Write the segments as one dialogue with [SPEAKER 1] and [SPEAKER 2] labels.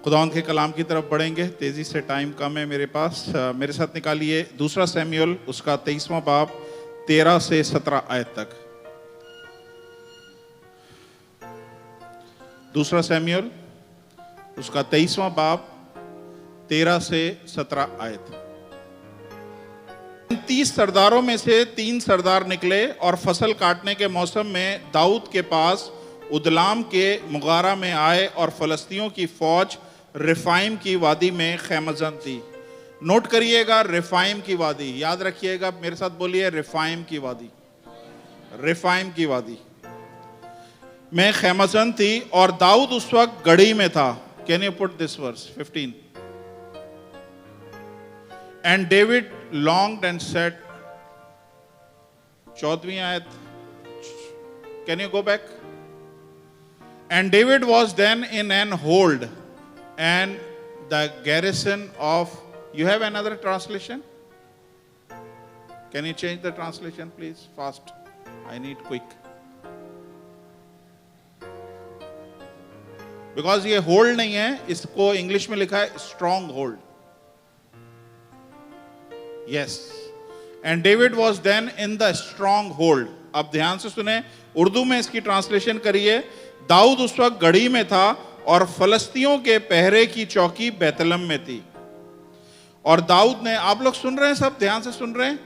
[SPEAKER 1] खुदावंद के कलाम की तरफ बढ़ेंगे। तेजी से, टाइम कम है मेरे पास। मेरे साथ निकालिए दूसरा शमूएल उसका 23वां बाब 13 से 17 आयत तक। दूसरा शमूएल उसका 23वां बाब 13 से 17 आयत। 30 सरदारों में से 3 सरदार निकले और फसल काटने के मौसम में दाऊद के पास उदलाम के मुगारा में आए और फलस्तियों की फौज रिफाइम की वादी में खैमजन थी। नोट करिएगा, रिफाइम की वादी, याद रखिएगा, मेरे साथ बोलिए, रिफाइम की वादी, रिफाइम की वादी में खैमजन थी और दाऊद उस वक्त गढ़ी में था। Can you put this verse 15? And David longed and said, 14वीं आयत, can you go back? And David was then in an hold and the garrison of, you have another translation? Can you change the translation please? Fast, I need quick, because ये hold नहीं है, इसको English में लिखा है strong hold. Yes, and David was then in the strong hold. अब ध्यान से सुने, उर्दू में इसकी ट्रांसलेशन करिए। दाऊद उस वक्त गढ़ी में था और फलस्तियों के पहरे की चौकी बैतलम में थी। और दाऊद ने, आप लोग सुन रहे हैं, सब ध्यान से सुन रहे हैं?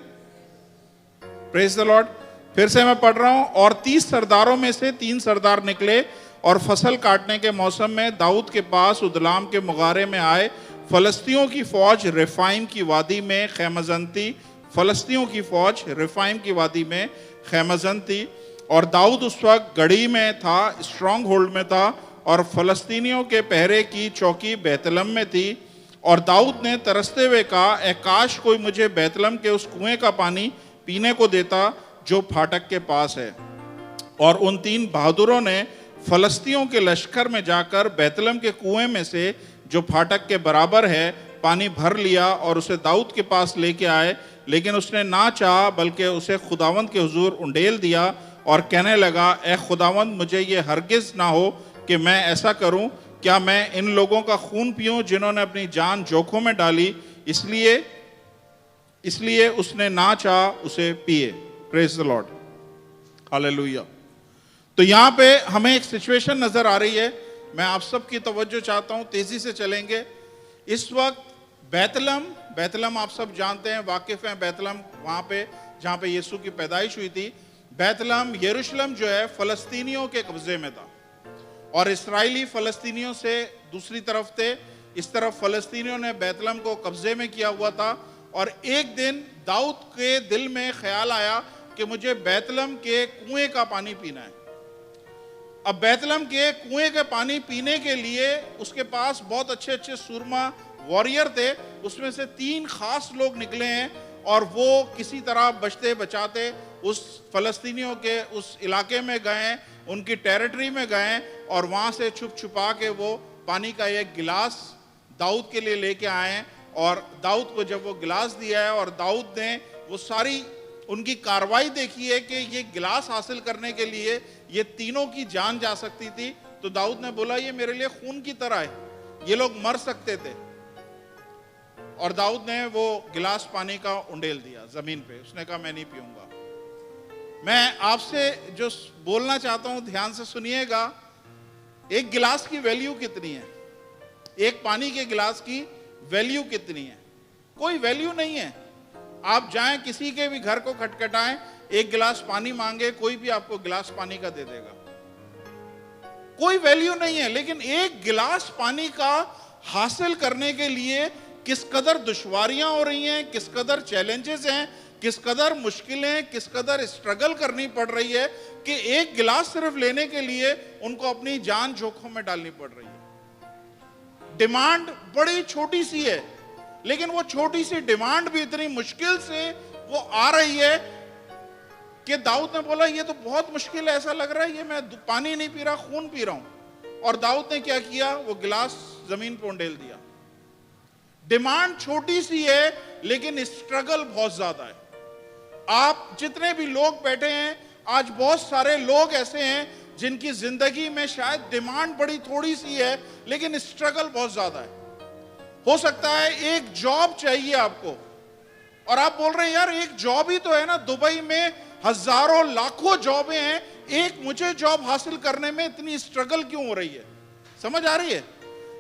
[SPEAKER 1] Praise the Lord. फिर से मैं पढ़ रहा हूं। और 30 सरदारों में से 3 सरदार निकले और फसल काटने के मौसम में दाऊद के पास उदलाम के मुगारे में आए। फलस्तियों की फौज रिफाइम की वादी में खैमजन थी। फलस्तियों की फौज रिफाइम की वादी में खैमजन थी और दाऊद उस वक्त गढ़ी में था, स्ट्रॉन्ग होल्ड में था, और फलस्तीनियों के पहरे की चौकी बैतलम में थी। और दाऊद ने तरसते हुए कहा, ए काश कोई मुझे बैतलम के उस कुएं का पानी पीने को देता जो फाटक के पास है। और उन 3 बहादुरों ने फलस्तियों के लश्कर में जाकर बैतलम के कुएं में से जो फाटक के बराबर है पानी भर लिया और उसे दाऊद के पास लेके आए। लेकिन उसने ना चाहा, बल्कि उसे खुदावंद के हुजूर उंडेल दिया और कहने लगा, ए खुदावंद, मुझे ये हरगिज ना हो कि मैं ऐसा करूं। क्या मैं इन लोगों का खून पीऊं जिन्होंने अपनी जान जोखों में डाली? इसलिए उसने ना चाहा उसे पिए। Praise the Lord, hallelujah. तो यहां पे हमें एक सिचुएशन नजर आ रही है। मैं आप सबकी तवज्जो चाहता हूं, तेजी से चलेंगे। इस वक्त बैतलम आप सब जानते हैं, वाकिफ हैं। बैतलम वहां पे जहां पे यीशु की पैदाइश हुई थी। बैतलम, यरूशलेम जो है फलस्तीनियों के कब्जे में था और इस्राएली फलस्तीनियों से दूसरी तरफ थे। इस तरफ फलस्तीनियों ने बैतलम को कब्जे में किया हुआ था। और एक दिन दाऊद के दिल में ख्याल आया कि मुझे बैतलम के कुएं का पानी पीना है। अब बैतलम के कुएं के पानी पीने के लिए उसके पास बहुत अच्छे अच्छे सूरमा वॉरियर थे। उसमें से 3 खास लोग निकले हैं और वो किसी तरह बचते बचाते उस फलस्तीनियों के उस इलाके में गए, उनकी टेरिटरी में गए और वहां से छुप छुपा के वो पानी का एक गिलास दाऊद के लिए लेके आए। और दाऊद को जब वो गिलास दिया है और दाऊद ने वो सारी उनकी कार्रवाई देखी है कि ये गिलास हासिल करने के लिए ये तीनों की जान जा सकती थी, तो दाऊद ने बोला, ये मेरे लिए खून की तरह है, ये लोग मर सकते थे। और दाऊद ने वो गिलास पानी का उंडेल दिया जमीन पे। उसने कहा, मैं नहीं पीऊंगा। मैं आपसे जो बोलना चाहता हूं, ध्यान से सुनिएगा। एक गिलास की वैल्यू कितनी है? एक पानी के गिलास की वैल्यू कितनी है? कोई वैल्यू नहीं है। आप जाएं किसी के भी घर को खटखटाएं, एक गिलास पानी मांगे, कोई भी आपको गिलास पानी का दे देगा। कोई वैल्यू नहीं है। लेकिन एक गिलास पानी का हासिल करने के लिए किस कदर दुश्वारियां हो रही हैं, किस कदर चैलेंजेस हैं, किस कदर मुश्किलें, किस कदर स्ट्रगल करनी पड़ रही है कि एक गिलास सिर्फ लेने के लिए उनको अपनी जान जोखों में डालनी पड़ रही है। डिमांड बड़ी छोटी सी है, लेकिन वो छोटी सी डिमांड भी इतनी मुश्किल से वो आ रही है कि दाऊद ने बोला, ये तो बहुत मुश्किल है, ऐसा लग रहा है ये मैं पानी नहीं पी रहा, खून पी रहा हूं। और दाऊद ने क्या किया? वो गिलास जमीन पर उंडेल दिया। डिमांड छोटी सी है, लेकिन स्ट्रगल बहुत ज्यादा है। आप जितने भी लोग बैठे हैं, आज बहुत सारे लोग ऐसे हैं जिनकी जिंदगी में शायद डिमांड बड़ी थोड़ी सी है लेकिन स्ट्रगल बहुत ज्यादा है। हो सकता है एक जॉब चाहिए आपको और आप बोल रहे हैं यार एक जॉब ही तो है ना, दुबई में हजारों लाखों जॉबें हैं, एक मुझे जॉब हासिल करने में इतनी स्ट्रगल क्यों हो रही है? समझ आ रही है?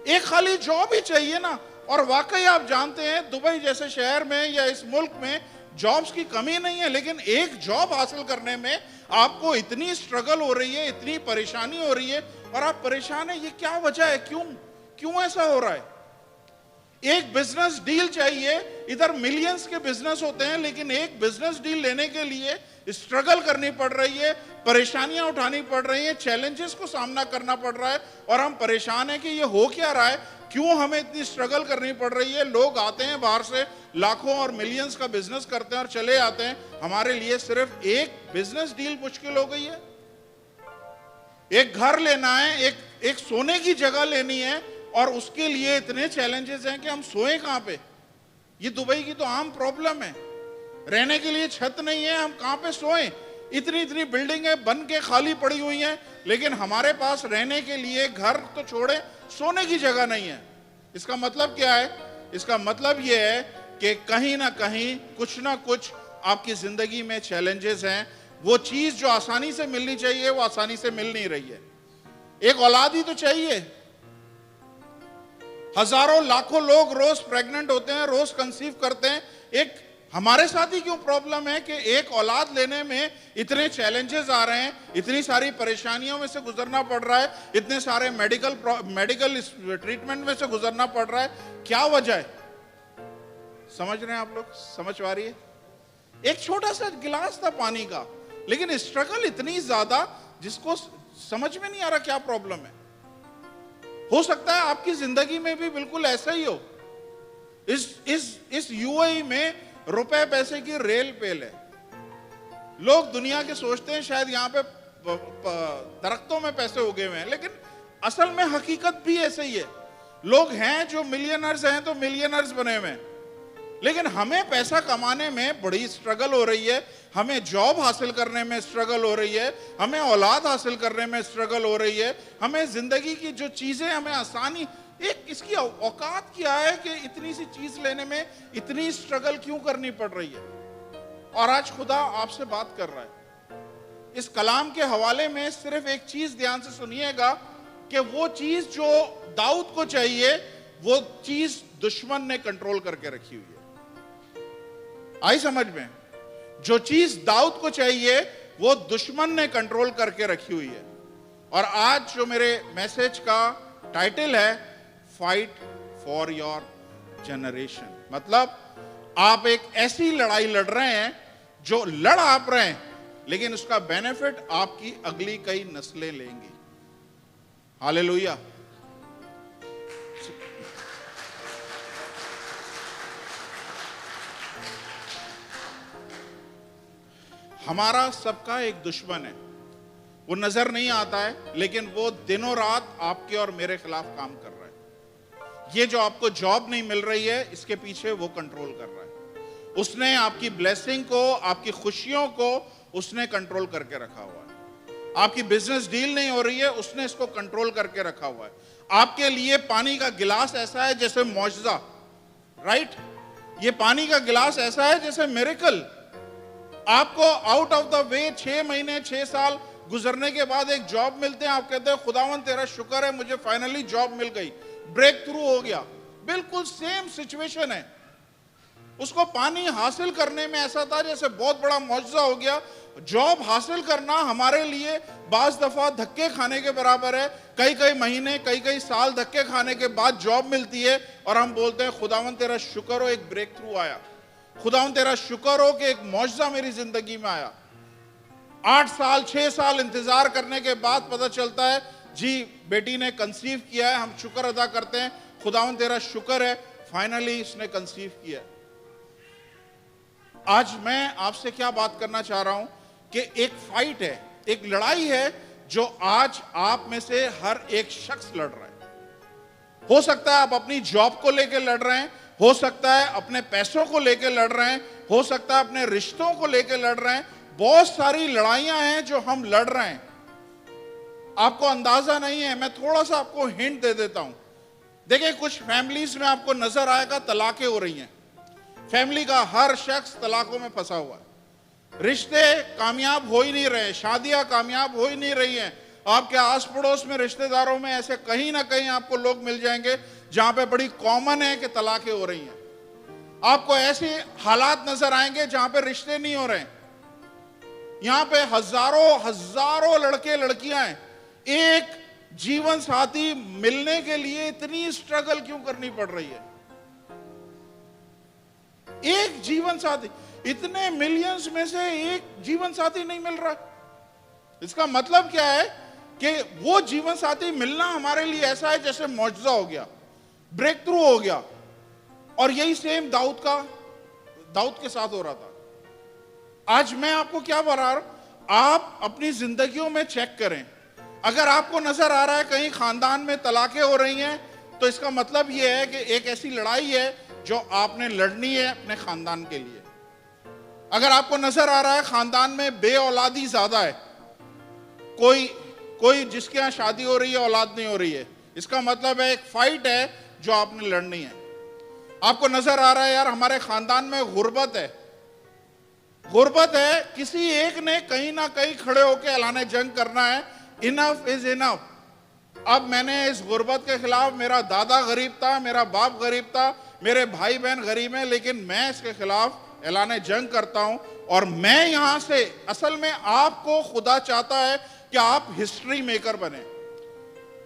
[SPEAKER 1] एक खाली जॉब ही चाहिए ना। और वाकई आप जानते हैं दुबई जैसे शहर में या इस मुल्क में जॉब्स की कमी नहीं है, लेकिन एक जॉब हासिल करने में आपको इतनी स्ट्रगल हो रही है, इतनी परेशानी हो रही है और आप परेशान है। ये क्या वजह है? क्यों ऐसा हो रहा है? एक बिजनेस डील चाहिए, इधर मिलियंस के बिजनेस होते हैं लेकिन एक बिजनेस डील लेने के लिए स्ट्रगल करनी पड़ रही है, परेशानियां उठानी पड़ रही हैं, चैलेंजेस को सामना करना पड़ रहा है और हम परेशान हैं कि ये हो क्या रहा है, क्यों हमें इतनी स्ट्रगल करनी पड़ रही है। लोग आते हैं बाहर से, लाखों और मिलियंस का बिजनेस करते हैं और चले आते हैं, हमारे लिए सिर्फ एक बिजनेस डील मुश्किल हो गई है। एक घर लेना है, एक सोने की जगह लेनी है और उसके लिए इतने चैलेंजेस हैं कि हम सोए कहां पे। ये दुबई की तो आम प्रॉब्लम है, रहने के लिए छत नहीं है, हम कहां पे सोएं। इतनी बिल्डिंगें बन के खाली पड़ी हुई हैं लेकिन हमारे पास रहने के लिए घर तो छोड़े सोने की जगह नहीं है। इसका मतलब क्या है? इसका मतलब यह है कि कहीं ना कहीं कुछ ना कुछ आपकी जिंदगी में चैलेंजेस हैं। वो चीज जो आसानी से मिलनी चाहिए वो आसानी से मिल नहीं रही है। एक औलाद ही तो चाहिए। हजारों लाखों लोग रोज प्रेग्नेंट होते हैं, रोज कंसीव करते हैं। एक हमारे साथ ही क्यों प्रॉब्लम है कि एक औलाद लेने में इतने चैलेंजेस आ रहे हैं, इतनी सारी परेशानियों में से गुजरना पड़ रहा है, इतने सारे मेडिकल ट्रीटमेंट में से गुजरना पड़ रहा है। क्या वजह है? समझ रहे हैं आप लोग? समझ पा रही है? एक छोटा सा गिलास था पानी का लेकिन स्ट्रगल इतनी ज्यादा जिसको समझ में नहीं आ रहा क्या प्रॉब्लम है। हो सकता है आपकी जिंदगी में भी बिल्कुल ऐसा ही हो। इस यूएई में रुपए पैसे की रेल पेल है। लोग दुनिया के सोचते हैं शायद यहां पे दरख्तों में पैसे उगे हुए हैं, लेकिन असल में हकीकत भी ऐसे ही है। लोग हैं जो मिलियनर्स हैं तो मिलियनर्स बने हुए हैं, लेकिन हमें पैसा कमाने में बड़ी स्ट्रगल हो रही है, हमें जॉब हासिल करने में स्ट्रगल हो रही है, हमें औलाद हासिल करने में स्ट्रगल हो रही है, हमें जिंदगी की जो चीजें हमें आसानी, एक इसकी औकात क्या है कि इतनी सी चीज लेने में इतनी स्ट्रगल क्यों करनी पड़ रही है। और आज खुदा आपसे बात कर रहा है इस कलाम के हवाले में। सिर्फ एक चीज ध्यान से सुनिएगा कि वो चीज जो दाऊद को चाहिए वो चीज दुश्मन ने कंट्रोल करके रखी हुई है। आई समझ में? जो चीज दाऊद को चाहिए वो दुश्मन ने कंट्रोल करके रखी हुई है। और आज जो मेरे मैसेज का टाइटल है फाइट फॉर योर जनरेशन, मतलब आप एक ऐसी लड़ाई लड़ रहे हैं जो लड़ आप रहे हैं लेकिन उसका बेनिफिट आपकी अगली कई नस्लें लेंगी। हालेलुया। हमारा सबका एक दुश्मन है, वो नजर नहीं आता है लेकिन वो दिनों रात आपके और मेरे खिलाफ काम कर रहा है। ये जो आपको जॉब नहीं मिल रही है इसके पीछे वो कंट्रोल कर रहा है। उसने आपकी ब्लेसिंग को, आपकी खुशियों को उसने कंट्रोल करके रखा हुआ है। आपकी बिजनेस डील नहीं हो रही है, उसने इसको कंट्रोल करके रखा हुआ है। आपके लिए पानी का गिलास ऐसा है जैसे मौजज़ा, राइट? ये पानी का गिलास ऐसा है जैसे मिरेकल। आपको आउट ऑफ द वे 6 महीने 6 साल गुजरने के बाद एक जॉब मिलते हैं, आप कहते हैं खुदावन तेरा शुक्र है मुझे फाइनली जॉब मिल गई, ब्रेक थ्रू हो गया। बिल्कुल सेम सिचुएशन है। उसको पानी हासिल करने में ऐसा था जैसे बहुत बड़ा मौजज़ा हो गया। जॉब हासिल करना हमारे लिए बाज दफा धक्के खाने के बराबर है। कई महीने कई साल धक्के खाने के बाद जॉब मिलती है और हम बोलते हैं खुदावन तेरा शुक्र हो एक ब्रेक थ्रू आया, खुदावन तेरा शुक्र हो कि एक मौजज़ा मेरी जिंदगी में आया। 8 साल 6 साल इंतजार करने के बाद पता चलता है जी बेटी ने कंसीव किया है। हम शुक्र अदा करते हैं, खुदावन तेरा शुक्र है फाइनली इसने कंसीव किया। आज मैं आपसे क्या बात करना चाह रहा हूं कि एक फाइट है, एक लड़ाई है जो आज आप में से हर एक शख्स लड़ रहा है। हो सकता है आप अपनी जॉब को लेकर लड़ रहे हैं, हो सकता है अपने पैसों को लेकर लड़ रहे हैं, हो सकता है अपने रिश्तों को लेकर लड़ रहे हैं। बहुत सारी लड़ाइयां हैं जो हम लड़ रहे हैं। आपको अंदाजा नहीं है, मैं थोड़ा सा आपको हिंट दे देता हूं। देखिए, कुछ फैमिलीज में आपको नजर आएगा तलाकें हो रही हैं, फैमिली का हर शख्स तलाकों में फंसा हुआ है, रिश्ते कामयाब हो ही नहीं रहे, शादियां कामयाब हो ही नहीं रही हैं। आपके आस पड़ोस में रिश्तेदारों में ऐसे कहीं ना कहीं आपको लोग मिल जाएंगे जहां पे बड़ी कॉमन है कि तलाकें हो रही हैं। आपको ऐसे हालात नजर आएंगे जहां पे रिश्ते नहीं हो रहे। यहां पे हजारों हजारों लड़के लड़कियां हैं, एक जीवन साथी मिलने के लिए इतनी स्ट्रगल क्यों करनी पड़ रही है? एक जीवन साथी, इतने मिलियंस में से एक जीवन साथी नहीं मिल रहा। इसका मतलब क्या है कि वो जीवन साथी मिलना हमारे लिए ऐसा है जैसे मौजूदा हो गया, ब्रेक थ्रू हो गया। और यही सेम दाऊद के साथ हो रहा था। आज मैं आपको क्या बता रहा हूं, आप अपनी जिंदगियों में चेक करें। अगर आपको नजर आ रहा है कहीं खानदान में तलाकें हो रही हैं, तो इसका मतलब यह है कि एक ऐसी लड़ाई है जो आपने लड़नी है अपने खानदान के लिए। अगर आपको नजर आ रहा है खानदान में बे औलादी ज्यादा है, कोई जिसके यहां शादी हो रही है औलाद नहीं हो रही है, इसका मतलब है एक फाइट है जो आपने लड़नी है। आपको नजर आ रहा है यार हमारे खानदान में गुर्बत है, किसी एक ने कहीं ना कहीं खड़े होकर ऐलान जंग करना है, इनफ इज इनफ। अब मैंने इस गुर्बत के खिलाफ, मेरा दादा गरीब था, मेरा बाप गरीब था, मेरे भाई बहन गरीब हैं, लेकिन मैं इसके खिलाफ ऐलान जंग करता हूं। और मैं यहां से, असल में आपको खुदा चाहता है कि आप हिस्ट्री मेकर बने,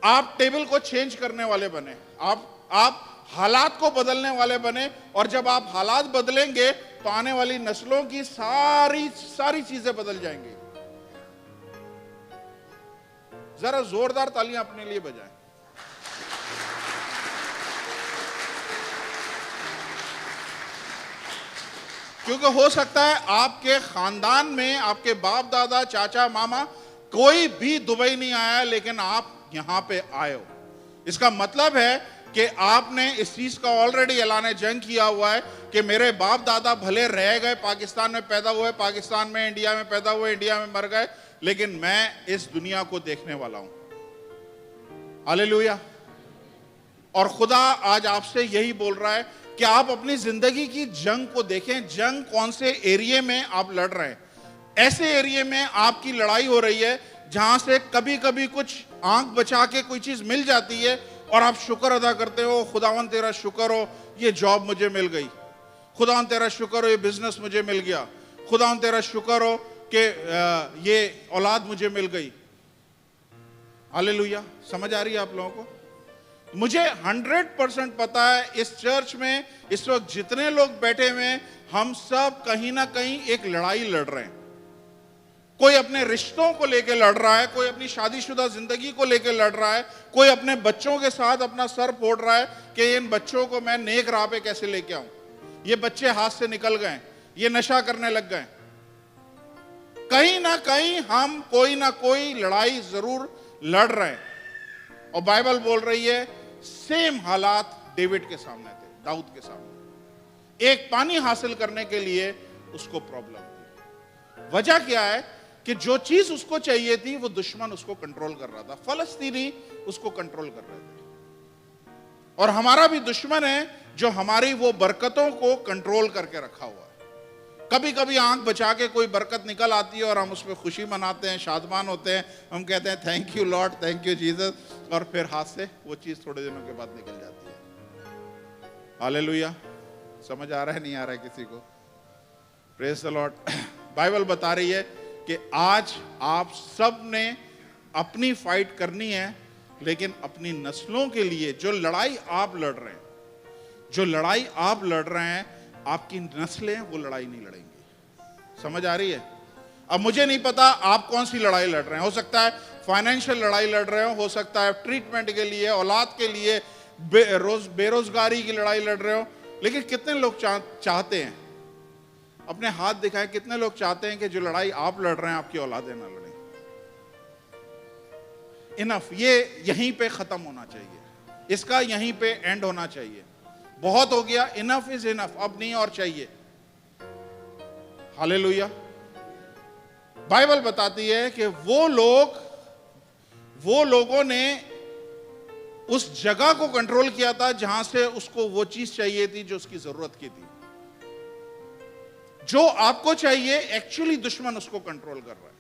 [SPEAKER 1] आप टेबल को चेंज करने वाले बने, आप हालात को बदलने वाले बने। और जब आप हालात बदलेंगे तो आने वाली नस्लों की सारी चीजें बदल जाएंगी। जरा जोरदार तालियां अपने लिए बजाएं। क्योंकि हो सकता है आपके खानदान में, आपके बाप दादा चाचा मामा कोई भी दुबई नहीं आया, लेकिन आप यहां पे आए हो। इसका मतलब है कि आपने इस चीज का ऑलरेडी ऐलान जंग किया हुआ है कि मेरे बाप दादा भले रह गए, पाकिस्तान में पैदा हुए, पाकिस्तान में, इंडिया में पैदा हुए, इंडिया में मर गए, लेकिन मैं इस दुनिया को देखने वाला हूं। हालेलुया। और खुदा आज आपसे यही बोल रहा है कि आप अपनी जिंदगी की जंग को देखें। जंग कौन से एरिया में आप लड़ रहे हैं? ऐसे एरिया में आपकी लड़ाई हो रही है जहां से कभी कभी कुछ आंख बचा के कोई चीज मिल जाती है और आप शुक्र अदा करते हो, खुदावन तेरा शुक्र हो ये जॉब मुझे मिल गई, खुदावन तेरा शुक्र हो ये बिजनेस मुझे मिल गया, खुदावन तेरा शुक्र हो कि ये औलाद मुझे मिल गई। हालेलुया। समझ आ रही है आप लोगों को? मुझे 100% पता है इस चर्च में इस वक्त जितने लोग बैठे हुए हैं, हम सब कहीं ना कहीं एक लड़ाई लड़ रहे हैं। कोई अपने रिश्तों को लेकर लड़ रहा है, कोई अपनी शादीशुदा जिंदगी को लेकर लड़ रहा है, कोई अपने बच्चों के साथ अपना सर फोड़ रहा है कि इन बच्चों को मैं नेक राह पे कैसे लेके आऊं, ये बच्चे हाथ से निकल गए, ये नशा करने लग गए। कहीं ना कहीं हम कोई ना कोई लड़ाई जरूर लड़ रहे हैं। और बाइबल बोल रही है सेम हालात डेविड के सामने थे, दाऊद के सामने। एक पानी हासिल करने के लिए उसको प्रॉब्लम थी। वजह क्या है कि जो चीज उसको चाहिए थी वो दुश्मन उसको कंट्रोल कर रहा था, फलस्तीनी उसको कंट्रोल कर रहे थे। और हमारा भी दुश्मन है जो हमारी वो बरकतों को कंट्रोल करके रखा हुआ है। कभी कभी आंख बचा के कोई बरकत निकल आती है और हम उसमें खुशी मनाते हैं, शादमान होते हैं, हम कहते हैं thank you Lord, thank you Jesus, और फिर हाथ से वो चीज थोड़े दिनों के बाद निकल जाती है। हालेलुया। समझ आ रहा है, नहीं आ रहा है किसी को? Praise the Lord. बाइबल बता रही है कि आज आप सब ने अपनी फाइट करनी है, लेकिन अपनी नस्लों के लिए जो लड़ाई आप लड़ रहे हैं, जो लड़ाई आप लड़ रहे हैं, आपकी नस्लें वो लड़ाई नहीं लड़ेंगी। समझ आ रही है? अब मुझे नहीं पता आप कौन सी लड़ाई लड़ रहे हैं। हो सकता है फाइनेंशियल लड़ाई लड़ रहे हो सकता है ट्रीटमेंट के लिए, औलाद के लिए, बेरोजगारी की लड़ाई लड़ रहे हो। लेकिन कितने लोग चाहते हैं, अपने हाथ दिखाएं, कितने लोग चाहते हैं कि जो लड़ाई आप लड़ रहे हैं आपकी औलादें ना लड़ें? इनफ, ये यहीं पे खत्म होना चाहिए, इसका यहीं पे एंड होना चाहिए। बहुत हो गया, इनफ इज इनफ, अब नहीं और चाहिए। हालेलुया। बाइबल बताती है कि वो लोग वो लोगों ने उस जगह को कंट्रोल किया था जहां से उसको वो चीज चाहिए थी जो उसकी जरूरत की थी। जो आपको चाहिए एक्चुअली दुश्मन उसको कंट्रोल कर रहा है।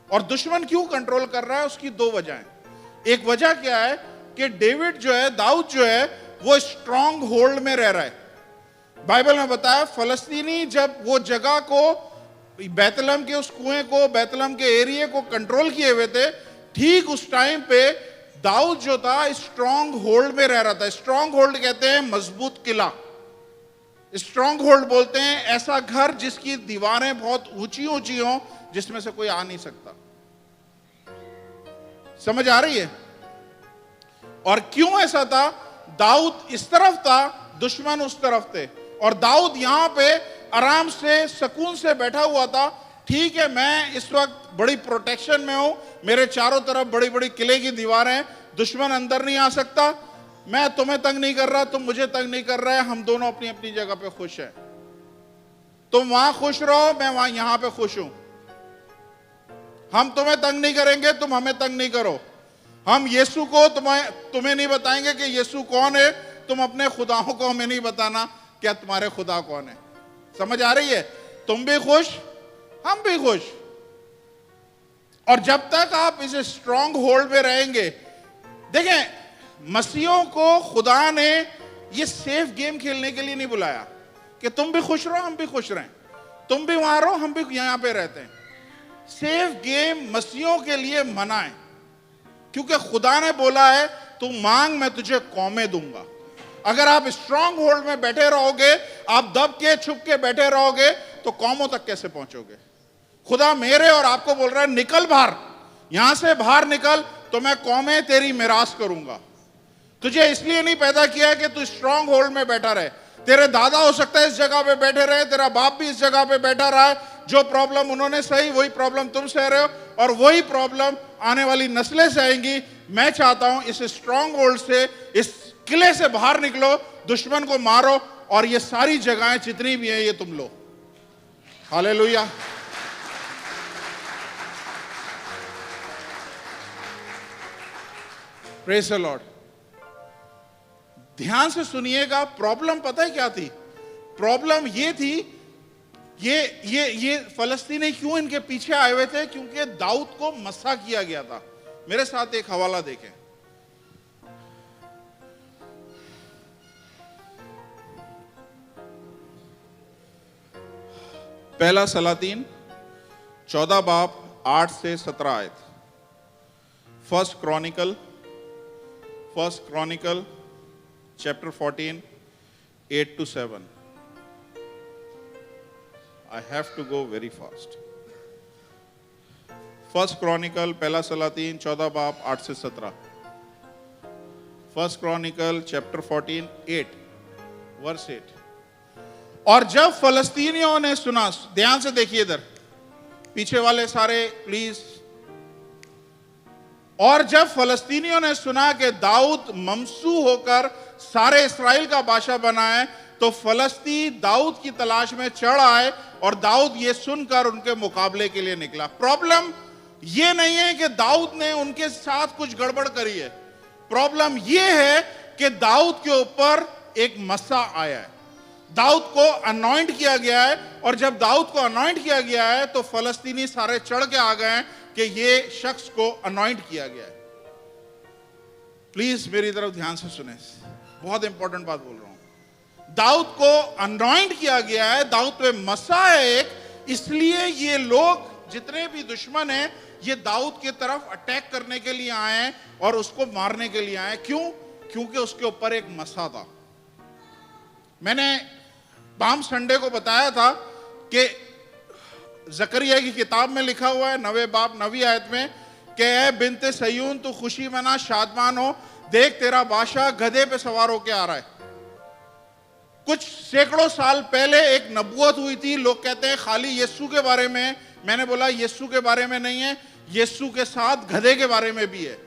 [SPEAKER 1] और दुश्मन क्यों कंट्रोल कर रहा है, उसकी दो वजहें। एक वजह क्या है कि डेविड जो है, दाऊद जो है, वो स्ट्रांग होल्ड में रह रहा है। बाइबल में बताया फलस्तीनी जब वो जगह को, बैतलहम के उस कुएं को, बैतलहम के एरिया को कंट्रोल किए हुए थे, ठीक उस टाइम पे दाऊद जो था स्ट्रांग होल्ड में रह रहा था। स्ट्रांग होल्ड कहते हैं मजबूत किला। स्ट्रांग होल्ड बोलते हैं ऐसा घर जिसकी दीवारें बहुत ऊंची ऊंची हों, जिसमें से कोई आ नहीं सकता। समझ आ रही है? और क्यों ऐसा था? दाऊद इस तरफ था, दुश्मन उस तरफ थे, और दाऊद यहां पे आराम से सुकून से बैठा हुआ था। ठीक है, मैं इस वक्त बड़ी प्रोटेक्शन में हूं, मेरे चारों तरफ बड़ी बड़ी किले की दीवारें, दुश्मन अंदर नहीं आ सकता, मैं तुम्हें तंग नहीं कर रहा, तुम मुझे तंग नहीं कर रहे, हम दोनों अपनी अपनी जगह पे खुश हैं। तुम वहां खुश रहो, मैं वहां यहां पे खुश हूं। हम तुम्हें तंग नहीं करेंगे, तुम हमें तंग नहीं करो। हम यीशु को तुम्हें नहीं बताएंगे कि यीशु कौन है, तुम अपने खुदाओं को हमें नहीं बताना क्या तुम्हारे खुदा कौन है। समझ आ रही है? तुम भी खुश, हम भी खुश। और जब तक आप इस स्ट्रांग होल्ड में रहेंगे, देखें, मसीहों को खुदा ने ये सेफ गेम खेलने के लिए नहीं बुलाया कि तुम भी खुश रहो, हम भी खुश रहें, तुम भी वहां रहो, हम भी यहां पे रहते हैं। सेफ गेम मसीहों के लिए मना है, क्योंकि खुदा ने बोला है तू मांग, मैं तुझे कौमें दूंगा। अगर आप स्ट्रांग होल्ड में बैठे रहोगे, आप दब के छुप के बैठे रहोगे, तो कौमों तक कैसे पहुंचोगे? खुदा मेरे और आपको बोल रहा है निकल बाहर, यहां से बाहर निकल, तो मैं कौमें तेरी मिरास करूंगा। तुझे इसलिए नहीं पैदा किया है कि तू स्ट्रांग होल्ड में बैठा रहे। तेरे दादा हो सकता है इस जगह पे बैठे रहे, तेरा बाप भी इस जगह पे बैठा रहा है, जो प्रॉब्लम उन्होंने सही वही प्रॉब्लम तुम सह रहे हो, और वही प्रॉब्लम आने वाली नस्लें सहेंगी। मैं चाहता हूं इस स्ट्रांग होल्ड से, इस किले से बाहर निकलो, दुश्मन को मारो, और ये सारी जगहें जितनी भी है ये तुम लो। हालेलुया। Praise the Lord. ध्यान से सुनिएगा, प्रॉब्लम पता है क्या थी? प्रॉब्लम ये थी, ये फलस्तीनी क्यों इनके पीछे आए हुए थे? क्योंकि दाऊद को मस्सा किया गया था। मेरे साथ एक हवाला देखें। पहला सलातीन 14 बाब 8 से 17 आयत। First chronicle chapter 14 8 to 7। I have to go very fast। First chronicle, पहला सलातीन 14 बाब 8 से 17। First chronicle chapter 14 8 verse 8। और जब फलस्तीनियों ने सुना, ध्यान से देखिए इधर, पीछे वाले सारे प्लीज। और जब फलस्तीनियों ने सुना कि दाऊद ममसू होकर सारे इस्राएल का बादशाह बना है, तो फलस्ती दाऊद की तलाश में चढ़ आए, और दाऊद ये सुनकर उनके मुकाबले के लिए निकला। प्रॉब्लम ये नहीं है कि दाऊद ने उनके साथ कुछ गड़बड़ करी है, प्रॉब्लम ये है कि दाऊद के ऊपर एक मस्सा आया है, दाऊद को अनॉइंट किया गया है। और जब दाऊद को अनॉइंट किया गया है, तो फलस्तीनी सारे चढ़ के आ गए हैं कि ये शख्स को अनॉइंट किया गया है। प्लीज मेरी तरफ ध्यान से सुने, बहुत इंपॉर्टेंट बात बोल रहा हूं। दाऊद को अनॉइंट किया गया है, दाऊद पे मस्सा है एक, इसलिए ये लोग जितने भी दुश्मन हैं, ये दाऊद की तरफ अटैक करने के लिए आए हैं और उसको मारने के लिए आए। क्यों? क्योंकि उसके ऊपर एक मस्सा था। मैंने पाम संडे को बताया था कि जकरिया की किताब में लिखा हुआ है 9वें बाब 9वीं आयत में कि ऐ बिन्ते सयून तू खुशी मना, शादमान हो, देख तेरा बादशाह गधे पे सवार होके आ रहा है। कुछ सैकड़ों साल पहले एक नबूवत हुई थी, लोग कहते हैं खाली यीशु के बारे में। मैंने बोला यीशु के बारे में नहीं है, यीशु के साथ गधे के बारे में भी है।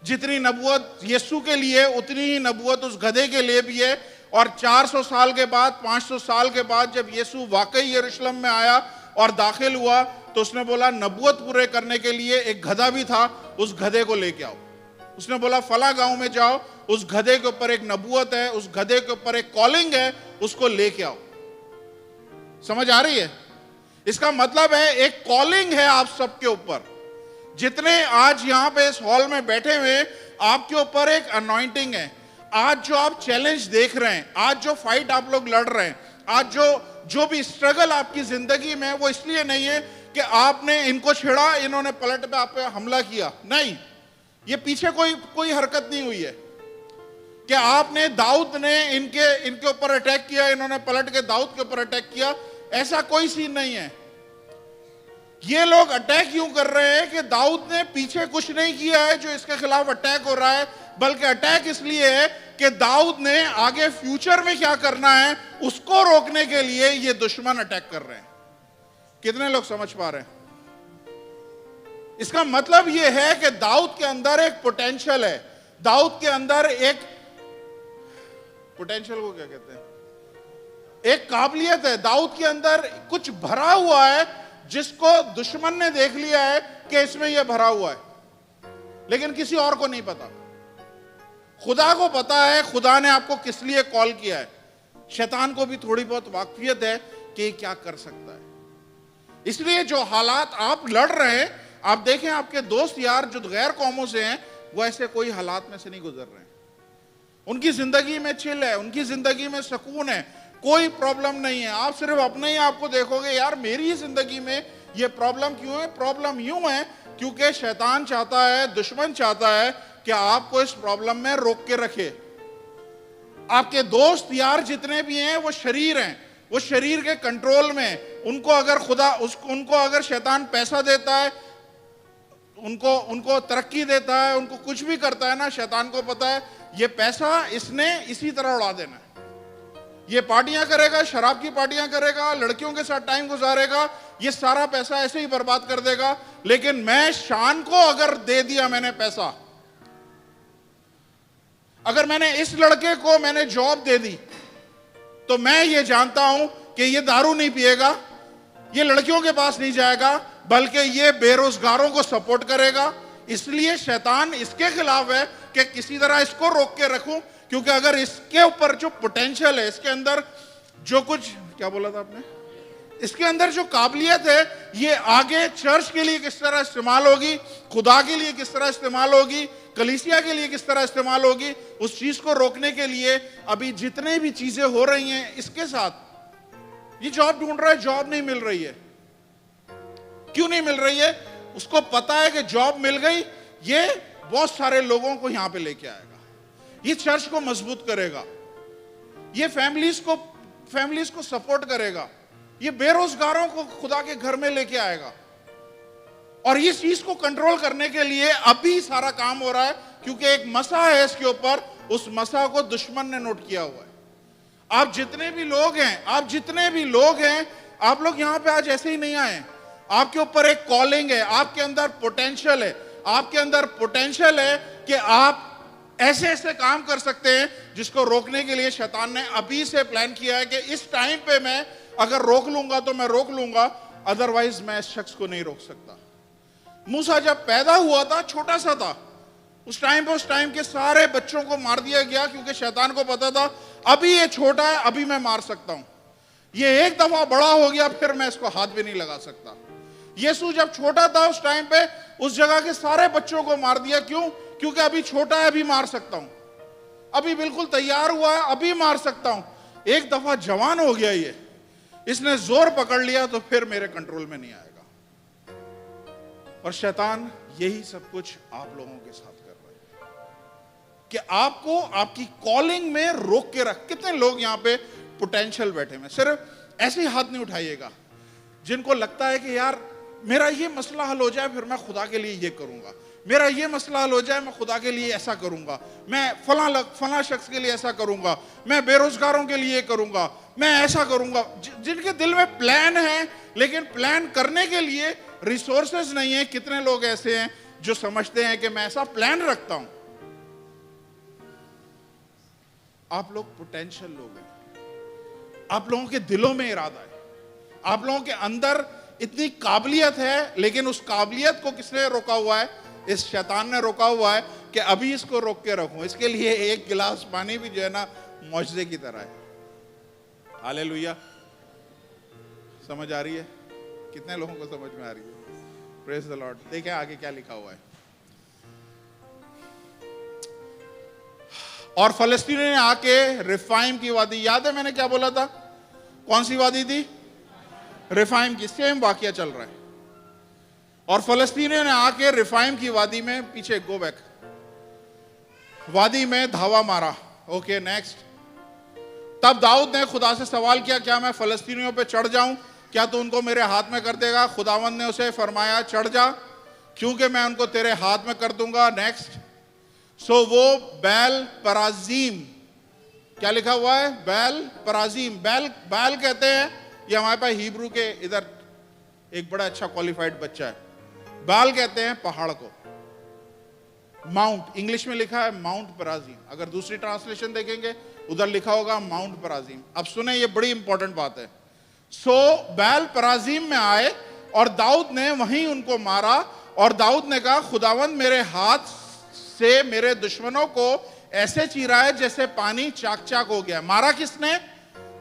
[SPEAKER 1] जितनी नबूवत यीशु के लिए, उतनी ही नबूवत उस गधे के लिए भी है। और 400 साल के बाद, 500 साल के बाद जब यीशु वाकई यरूशलेम में आया और दाखिल हुआ, तो उसने बोला नबूवत पूरे करने के लिए एक गधा भी था, उस गधे को लेके आओ। उसने बोला फला गांव में जाओ, उस गधे के ऊपर एक नबूवत है, उस गधे के ऊपर एक कॉलिंग है, उसको लेके आओ। समझ आ रही है? इसका मतलब है एक कॉलिंग है आप सबके ऊपर। जितने आज यहां पे इस हॉल में बैठे हुए, आपके ऊपर एक अनॉइंटिंग है। आज जो आप चैलेंज देख रहे हैं, आज जो फाइट आप लोग लड़ रहे हैं, आज जो भी स्ट्रगल आपकी जिंदगी में, वो इसलिए नहीं है कि आपने इनको छेड़ा, इन्होंने पलट पे आप पे हमला किया। नहीं, ये पीछे कोई हरकत नहीं हुई है कि आपने दाऊद ने इनके ऊपर अटैक किया, इन्होंने पलट के दाऊद के ऊपर अटैक किया। ऐसा कोई सीन नहीं है। ये लोग अटैक यूं कर रहे हैं कि दाऊद ने पीछे कुछ नहीं किया है जो इसके खिलाफ अटैक हो रहा है, बल्कि अटैक इसलिए है कि दाऊद ने आगे फ्यूचर में क्या करना है उसको रोकने के लिए ये दुश्मन अटैक कर रहे हैं। कितने लोग समझ पा रहे हैं? इसका मतलब यह है कि दाऊद के अंदर एक पोटेंशियल है, दाऊद के अंदर एक पोटेंशियल को क्या कहते हैं, एक काबिलियत है, दाऊद के अंदर कुछ भरा हुआ है जिसको दुश्मन ने देख लिया है कि इसमें यह भरा हुआ है, लेकिन किसी और को नहीं पता। खुदा को पता है खुदा ने आपको किस लिए कॉल किया है। शैतान को भी थोड़ी बहुत वाकफियत है कि क्या कर सकता है। इसलिए जो हालात आप लड़ रहे हैं, आप देखें आपके दोस्त यार जो गैर कौमों से हैं, वो ऐसे कोई हालात में से नहीं गुजर रहे हैं। उनकी जिंदगी में चिल है, उनकी जिंदगी में सुकून है, कोई प्रॉब्लम नहीं है। आप सिर्फ अपने ही आपको देखोगे, यार मेरी ही जिंदगी में ये प्रॉब्लम क्यों है? प्रॉब्लम यूं है क्योंकि शैतान चाहता है, दुश्मन चाहता है कि आपको इस प्रॉब्लम में रोक के रखे। आपके दोस्त यार जितने भी हैं वो शरीर हैं, वो शरीर के कंट्रोल में। उनको अगर शैतान पैसा देता है, उनको तरक्की देता है, उनको कुछ भी करता है ना, शैतान को पता है ये पैसा इसने इसी तरह उड़ा देना है। ये पार्टियां करेगा, शराब की पार्टियां करेगा, लड़कियों के साथ टाइम गुजारेगा, ये सारा पैसा ऐसे ही बर्बाद कर देगा। लेकिन मैं शान को अगर दे दिया मैंने पैसा, अगर मैंने इस लड़के को मैंने जॉब दे दी, तो मैं ये जानता हूं कि ये दारू नहीं पिएगा, ये लड़कियों के पास नहीं जाएगा, बल्कि ये बेरोजगारों को सपोर्ट करेगा। इसलिए शैतान इसके खिलाफ है कि किसी तरह इसको रोक के रखूं, क्योंकि अगर इसके ऊपर जो पोटेंशियल है, इसके अंदर जो कुछ, क्या बोला था आपने, इसके अंदर जो काबिलियत है, ये आगे चर्च के लिए किस तरह इस्तेमाल होगी, खुदा के लिए किस तरह इस्तेमाल होगी, कलीसिया के लिए किस तरह इस्तेमाल होगी, उस चीज को रोकने के लिए अभी जितने भी चीजें हो रही हैं इसके साथ। ये जॉब ढूंढ रहा है, जॉब नहीं मिल रही है। क्यों नहीं मिल रही है? उसको पता है कि जॉब मिल गई, ये बहुत सारे लोगों को यहां पे लेके आएगा, ये चर्च को मजबूत करेगा, ये फैमिलीज को सपोर्ट करेगा, ये बेरोजगारों को खुदा के घर में लेके आएगा। और इस चीज को कंट्रोल करने के लिए अभी सारा काम हो रहा है, क्योंकि एक मसा है इसके ऊपर, उस मसा को दुश्मन ने नोट किया हुआ है। आप जितने भी लोग हैं, आप लोग यहां पे आज ऐसे ही नहीं आए। आपके ऊपर एक कॉलिंग है, आपके अंदर पोटेंशियल है, आपके अंदर पोटेंशियल है कि आप ऐसे ऐसे काम कर सकते हैं जिसको रोकने के लिए शैतान ने अभी से प्लान किया है कि इस टाइम पे मैं अगर रोक लूंगा तो मैं रोक लूंगा, अदरवाइज मैं इस शख्स को नहीं रोक सकता। मूसा जब पैदा हुआ था, छोटा सा था, उस टाइम के सारे बच्चों को मार दिया गया, क्योंकि शैतान को पता था अभी ये छोटा है, अभी मैं मार सकता हूं, ये एक दफा बड़ा हो गया फिर मैं इसको हाथ भी नहीं लगा सकता। यीशु जब छोटा था उस टाइम पे उस जगह के सारे बच्चों को मार दिया। क्यों? क्योंकि अभी छोटा है, अभी मार सकता हूं, अभी बिल्कुल तैयार हुआ है, अभी मार सकता हूं। एक दफा जवान हो गया ये, इसने जोर पकड़ लिया तो फिर मेरे कंट्रोल में नहीं आएगा। और शैतान यही सब कुछ आप लोगों के साथ कर रहा है कि आपको आपकी कॉलिंग में रोक के रख। कितने लोग यहां पे पोटेंशियल बैठे हैं, सिर्फ ऐसे ही हाथ नहीं उठाइएगा, जिनको लगता है कि यार मेरा ये मसला हल हो जाए फिर मैं खुदा के लिए ये करूंगा, मेरा ये मसला हल हो जाए मैं खुदा के लिए ऐसा करूंगा, मैं फला शख्स के लिए ऐसा करूंगा, मैं बेरोजगारों के लिए करूंगा, मैं ऐसा करूंगा। जिनके दिल में प्लान है लेकिन प्लान करने के लिए रिसोर्सेज नहीं है। कितने लोग ऐसे हैं जो समझते हैं कि मैं ऐसा प्लान रखता हूं। आप लोग पोटेंशियल लोग हैं, आप लोगों के दिलों में इरादा है, आप लोगों के अंदर इतनी काबिलियत है, लेकिन उस काबिलियत को किसने रोका हुआ है? इस शैतान ने रोका हुआ है कि अभी इसको रोक के रखूं। इसके लिए एक गिलास पानी भी जो है ना मौजज़े की तरह है। हालेलुया, समझ आ रही है? कितने लोगों को समझ में आ रही है? Praise the Lord. देखें आगे क्या लिखा हुआ है। और फलस्तीनियों ने आके रिफाइम की वादी, याद है मैंने क्या बोला था? कौन सी वादी थी? रिफाइम की। सेम वाकया चल रहा है। और फलस्तीनियों ने आके रिफाइम की वादी में, पीछे गो बैक, वादी में धावा मारा। Okay next. तब दाऊद ने खुदा से सवाल किया, क्या मैं फलस्तीनियों पे चढ़ जाऊं? क्या तू उनको मेरे हाथ में कर देगा? खुदावंद ने उसे फरमाया, चढ़ जा, क्योंकि मैं उनको तेरे हाथ में कर दूंगा। नेक्स्ट। सो वो बैल पराजीम, क्या लिखा हुआ है? बैल पराजीम। बैल कहते हैं, ये हमारे पास हिब्रू के इधर एक बड़ा अच्छा क्वालिफाइड बच्चा है। बैल कहते हैं पहाड़ को। माउंट इंग्लिश में लिखा है माउंट पराजीम, अगर दूसरी ट्रांसलेशन देखेंगे उधर लिखा होगा माउंट पराजीम। अब सुने, ये बड़ी इंपॉर्टेंट बात है। सो बैल पराजीम में आए और दाऊद ने वहीं उनको मारा। और दाऊद ने कहा, खुदावंद मेरे हाथ से मेरे दुश्मनों को ऐसे चीरा है जैसे पानी चाक चाक हो गया। मारा किसने?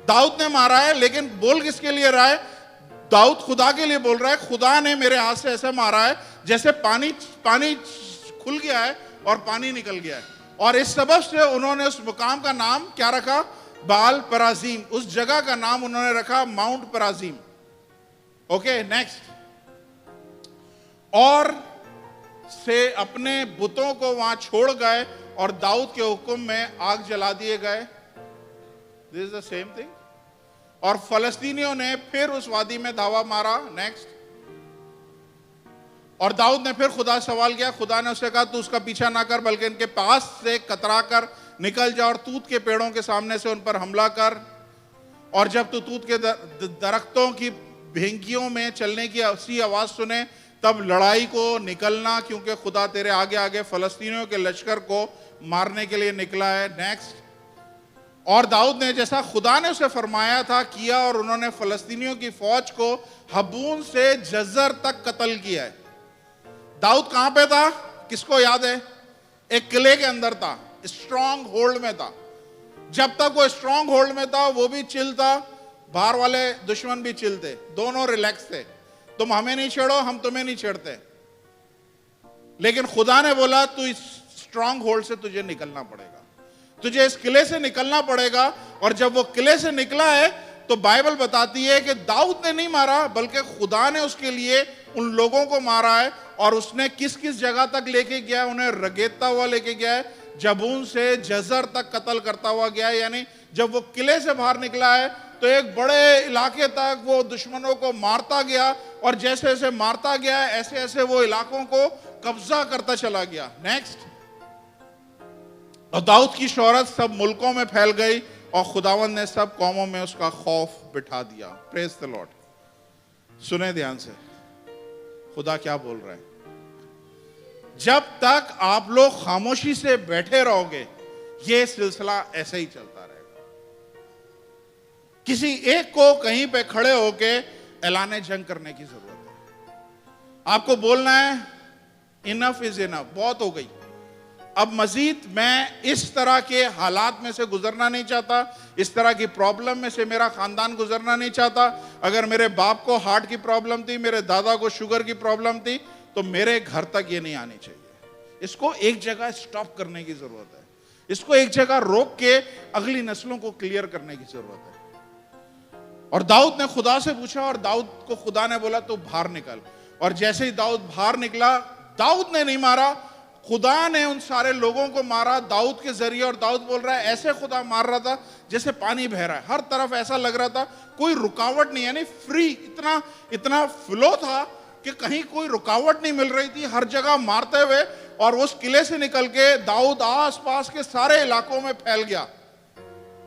[SPEAKER 1] दाऊद ने मारा है, लेकिन बोल किसके लिए रहा है? दाऊद खुदा के लिए बोल रहा है, खुदा ने मेरे हाथ से ऐसे मारा है जैसे पानी खुल गया है और पानी निकल गया है। और इस सबब से उन्होंने उस मुकाम का नाम क्या रखा? बाल पराजीम। उस जगह का नाम उन्होंने रखा माउंट पराजीम। Okay next. और से अपने बुतों को वहां छोड़ गए और दाऊद के हुक्म में आग जला दिए गए। This is the same thing. और फलस्तीनियों ने फिर उस वादी में धावा मारा। नेक्स्ट। और दाऊद ने फिर खुदा से सवाल किया। खुदा ने उसे कहा, तू उसका पीछा ना कर, बल्कि इनके पास से कतरा कर निकल जा और तूत के पेड़ों के सामने से उन पर हमला कर। और जब तू तूत के दरख्तों की भेंकियों में चलने की ऐसी आवाज सुने, तब लड़ाई को निकलना, क्योंकि खुदा तेरे आगे आगे फलस्तीनियों के लश्कर को मारने के लिए निकला है। नेक्स्ट। और दाऊद ने जैसा खुदा ने उसे फरमाया था किया, और उन्होंने फलस्तीनियों की फौज को हबून से जजर तक कत्ल किया है। दाऊद कहां पे था? किसको याद है? एक किले के अंदर था, स्ट्रॉन्ग होल्ड में था। जब तक वो स्ट्रॉन्ग होल्ड में था वो भी चिल था, बाहर वाले दुश्मन भी चिल थे, दोनों रिलैक्स थे। तुम हमें नहीं छेड़ो, हम तुम्हें नहीं छेड़ते। लेकिन खुदा ने बोला, तू इस स्ट्रॉन्ग होल्ड से तुझे निकलना पड़ेगा, तुझे इस किले से निकलना पड़ेगा। और जब वो किले से निकला है तो बाइबल बताती है कि दाऊद ने नहीं मारा, बल्कि खुदा ने उसके लिए उन लोगों को मारा है। और उसने किस किस जगह तक लेके गया? उन्हें रगेदता हुआ लेके गया है, जबून से जजर तक कत्ल करता हुआ गया है। यानी जब वो किले से बाहर निकला है तो एक बड़े इलाके तक वो दुश्मनों को मारता गया, और जैसे जैसे मारता गया ऐसे ऐसे वो इलाकों को कब्जा करता चला गया। नेक्स्ट। और दाऊद की शोहरत सब मुल्कों में फैल गई और खुदावंद ने सब कौमों में उसका खौफ बिठा दिया। Praise the Lord. सुने ध्यान से, खुदा क्या बोल रहा है। जब तक आप लोग खामोशी से बैठे रहोगे, यह सिलसिला ऐसे ही चलता रहेगा। किसी एक को कहीं पे खड़े होके ऐलाने जंग करने की जरूरत है। आपको बोलना है, इनफ इज इनफ, बहुत हो गई, अब मजीद मैं इस तरह के हालात में से गुजरना नहीं चाहता, इस तरह की प्रॉब्लम में से मेरा खानदान गुजरना नहीं चाहता। अगर मेरे बाप को हार्ट की प्रॉब्लम थी, मेरे दादा को शुगर की प्रॉब्लम थी, तो मेरे घर तक ये नहीं आनी चाहिए। इसको एक जगह स्टॉप करने की जरूरत है, इसको एक जगह रोक के अगली नस्लों को क्लियर करने की जरूरत है। और दाऊद ने खुदा से पूछा, और दाऊद को खुदा ने बोला तो बाहर निकल। और जैसे ही दाऊद बाहर निकला, दाऊद ने नहीं मारा, खुदा ने उन सारे लोगों को मारा दाऊद के जरिए। और दाऊद बोल रहा है, ऐसे खुदा मार रहा था जैसे पानी बह रहा है, हर तरफ ऐसा लग रहा था कोई रुकावट नहीं, यानी फ्री, इतना फ्लो था कि कहीं कोई रुकावट नहीं मिल रही थी, हर जगह मारते हुए। और उस किले से निकल के दाऊद आसपास के सारे इलाकों में फैल गया।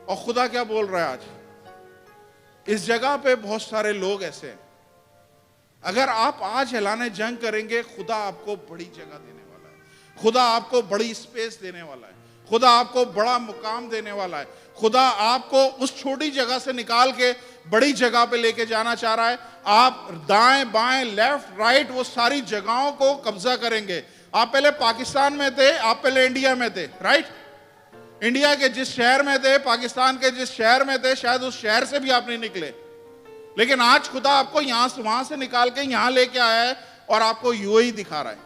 [SPEAKER 1] और खुदा क्या बोल रहा है आज? इस जगह पे बहुत सारे लोग ऐसे हैं, अगर आप आज ऐलाने जंग करेंगे, खुदा आपको बड़ी जगह देने वाला है, खुदा आपको बड़ी स्पेस देने वाला है, खुदा आपको बड़ा मुकाम देने वाला है, खुदा आपको उस छोटी जगह से निकाल के बड़ी जगह पे लेके जाना चाह रहा है। आप दाएं बाएं लेफ्ट राइट वो सारी जगहों को कब्जा करेंगे, आप पहले पाकिस्तान में थे, आप पहले इंडिया में थे, राइट? इंडिया के जिस शहर में थे, पाकिस्तान के जिस शहर में थे, शायद उस शहर से भी आप नहीं निकले, लेकिन आज खुदा आपको यहां से वहां से निकाल के यहां लेके आया है और आपको यूएई दिखा रहा है।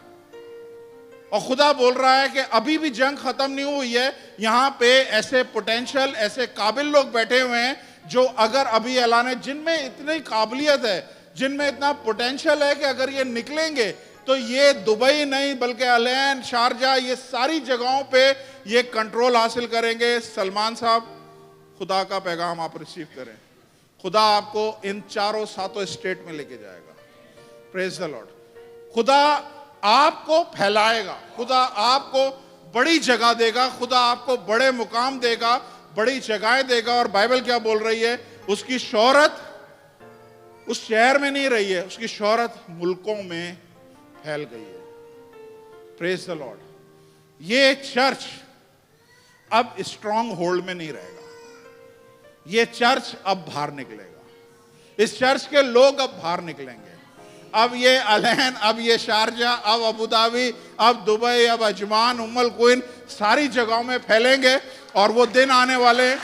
[SPEAKER 1] और खुदा बोल रहा है कि अभी भी जंग खत्म नहीं हुई है, यहां पे ऐसे पोटेंशियल, ऐसे काबिल लोग बैठे हुए हैं जो अगर अभी अल्लाह ने, जिनमें इतनी काबिलियत है, जिनमें इतना पोटेंशियल है कि अगर ये निकलेंगे तो ये दुबई नहीं बल्कि अलैन, शारजा, ये सारी जगहों पे ये कंट्रोल हासिल करेंगे। सलमान साहब, खुदा का पैगाम आप रिसीव करें, खुदा आपको इन चारों सातों स्टेट में लेके जाएगा। Praise the Lord. खुदा आपको फैलाएगा, खुदा आपको बड़ी जगह देगा, खुदा आपको बड़े मुकाम देगा, बड़ी जगहें देगा। और बाइबल क्या बोल रही है? उसकी शोहरत उस शहर में नहीं रही है, उसकी शोहरत मुल्कों में फैल गई है। Praise the Lord. ये चर्च अब स्ट्रॉन्ग होल्ड में नहीं रहेगा, ये चर्च अब बाहर निकलेगा, इस चर्च के लोग अब बाहर निकलेंगे। अब ये अलैन, अब ये शारजा, अब अबू धाबी, अब दुबई, अब अजमान, उम्मुल क्वीन, सारी जगहों में फैलेंगे। और वो दिन आने वाले,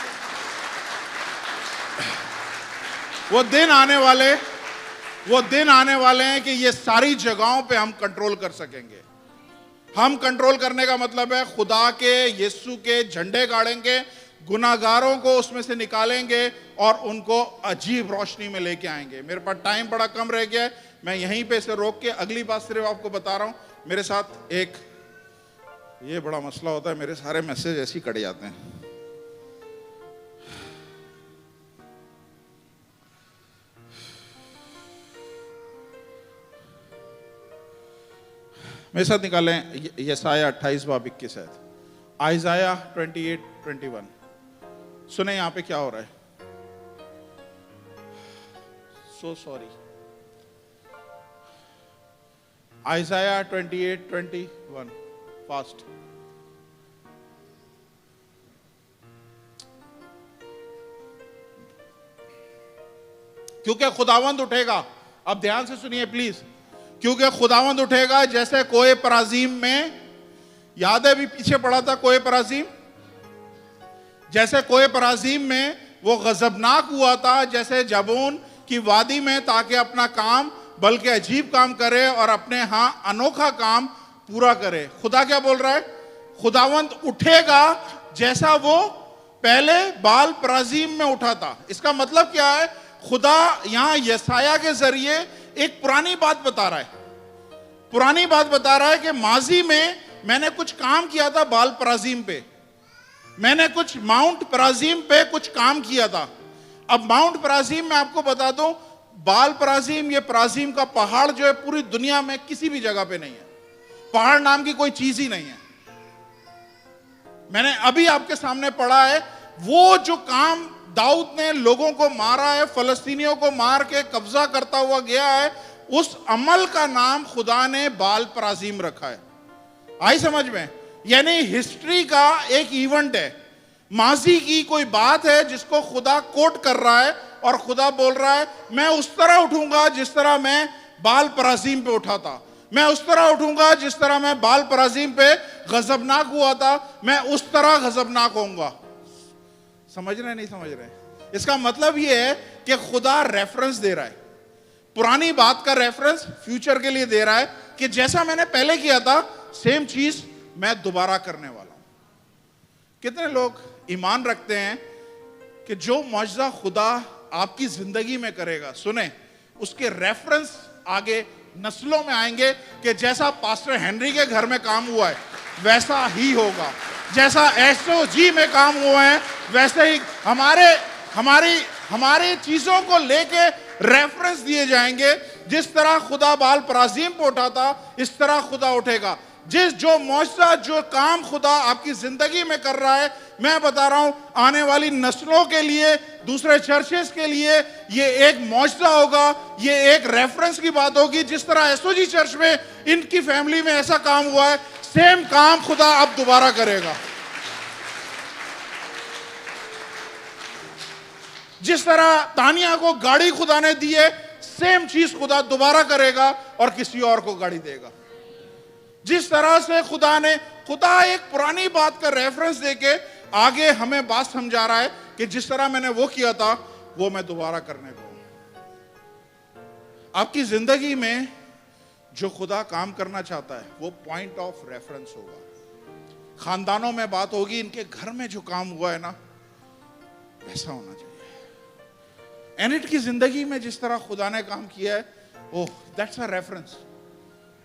[SPEAKER 1] वो दिन आने वाले हैं कि ये सारी जगहों पे हम कंट्रोल कर सकेंगे। हम कंट्रोल करने का मतलब है खुदा के, यीशु के झंडे गाड़ेंगे, गुनाहगारों को उसमें से निकालेंगे और उनको अजीब रोशनी में लेके आएंगे। मेरे पास टाइम बड़ा कम रह गया है, मैं यहीं पे से रोक के अगली बात सिर्फ आपको बता रहा हूं। मेरे साथ एक ये बड़ा मसला होता है, मेरे सारे मैसेज ऐसे ही कट जाते हैं। मेरे साथ निकालें यसाया 28:21 है, आइजाया 28:21। सुने यहां पे क्या हो रहा है। So sorry, आइजाया 28:21 fast. क्योंकि खुदावंद उठेगा, अब ध्यान से सुनिए प्लीज, क्योंकि खुदावंद उठेगा जैसे कोए पराजीम में, याद है अभी पीछे पढ़ा था कोए पराजीम, जैसे कोए पराजीम में वो गजबनाक हुआ था, जैसे जबून की वादी में, ताकि अपना काम बल्कि अजीब काम करे और अपने यहां अनोखा काम पूरा करे। खुदा क्या बोल रहा है? खुदावंद उठेगा जैसा वो पहले बाल पराजीम में उठा था। इसका मतलब क्या है? खुदा यहां यसाया के जरिए एक पुरानी बात बता रहा है, पुरानी बात बता रहा है कि माजी में मैंने कुछ काम किया था बाल पराजीम पे, मैंने कुछ माउंट पराजीम पे कुछ काम किया था। अब माउंट पराजीम में आपको बता दूं, बाल पराजीम, ये पराजीम का पहाड़ जो है पूरी दुनिया में किसी भी जगह पे नहीं है, पहाड़ नाम की कोई चीज ही नहीं है। मैंने अभी आपके सामने पढ़ा है, वो जो काम दाऊद ने लोगों को मारा है, फलस्तीनियों को मार के कब्जा करता हुआ गया है, उस अमल का नाम खुदा ने बाल पराजीम रखा है। आई समझ में? यानी हिस्ट्री का एक इवेंट है, माजी की कोई बात है जिसको खुदा कोट कर रहा है और खुदा बोल रहा है मैं उस तरह उठूंगा जिस तरह मैं बाल पराजीम पे उठा था, मैं उस तरह उठूंगा जिस तरह मैं बाल पराजीम पे गजबनाक हुआ था, मैं उस तरह गजबनाक होऊंगा। समझ रहे नहीं समझ रहे? इसका मतलब यह है कि खुदा रेफरेंस दे रहा है, पुरानी बात का रेफरेंस फ्यूचर के लिए दे रहा है कि जैसा मैंने पहले किया था सेम चीज मैं दोबारा करने वाला हूं। कितने लोग ईमान रखते हैं कि जो मौजज़ा खुदा आपकी जिंदगी में करेगा, सुने, उसके रेफरेंस आगे नस्लों में आएंगे कि जैसा पास्टर हेनरी के घर में काम हुआ है वैसा ही होगा, जैसा एसओजी में काम हुआ है वैसे ही हमारी चीजों को लेके रेफरेंस दिए जाएंगे। जिस तरह खुदा बाल पराजीम पे उठा था, इस तरह खुदा उठेगा। जो मौजज़ा, जो काम खुदा आपकी जिंदगी में कर रहा है, मैं बता रहा हूं आने वाली नस्लों के लिए, दूसरे चर्चेस के लिए ये एक मौजज़ा होगा, ये एक रेफरेंस की बात होगी। जिस तरह एसओजी चर्च में इनकी फैमिली में ऐसा काम हुआ है, सेम काम खुदा अब दोबारा करेगा। जिस तरह तानिया को गाड़ी खुदा ने दी है, सेम चीज खुदा दोबारा करेगा और किसी और को गाड़ी देगा। जिस तरह से खुदा एक पुरानी बात का रेफरेंस देके आगे हमें बात समझा रहा है कि जिस तरह मैंने वो किया था वो मैं दोबारा करने को। आपकी जिंदगी में जो खुदा काम करना चाहता है वो पॉइंट ऑफ रेफरेंस होगा। खानदानों में बात होगी, इनके घर में जो काम हुआ है ना वैसा होना चाहिए। एनिट की जिंदगी में जिस तरह खुदा ने काम किया है, ओह दैट्स अ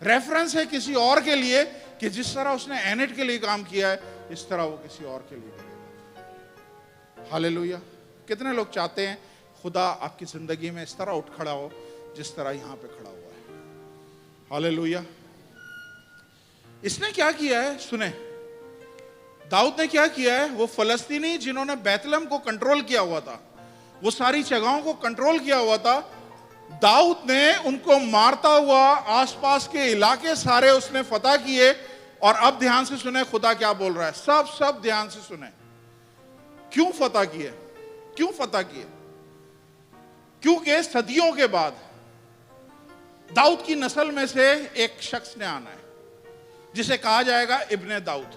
[SPEAKER 1] रेफरेंस है किसी और के लिए कि जिस तरह उसने एनिट के लिए काम किया है इस तरह वो किसी और के लिए करेगा। हालेलुया। कितने लोग चाहते हैं खुदा आपकी जिंदगी में इस तरह उठ खड़ा हो जिस तरह यहां पे खड़ा हुआ है। हालेलुया। इसने क्या किया है सुने, दाऊद ने क्या किया है, वो फलस्तीनी जिन्होंने बैतलहम को कंट्रोल किया हुआ था, वो सारी जगहों को कंट्रोल किया हुआ था, दाऊद ने उनको मारता हुआ आसपास के इलाके सारे उसने फतह किए। और अब ध्यान से सुने खुदा क्या बोल रहा है, सब ध्यान से सुने। क्यों फतह किए? क्योंकि सदियों के बाद दाऊद की नस्ल में से एक शख्स ने आना है जिसे कहा जाएगा इब्ने दाऊद,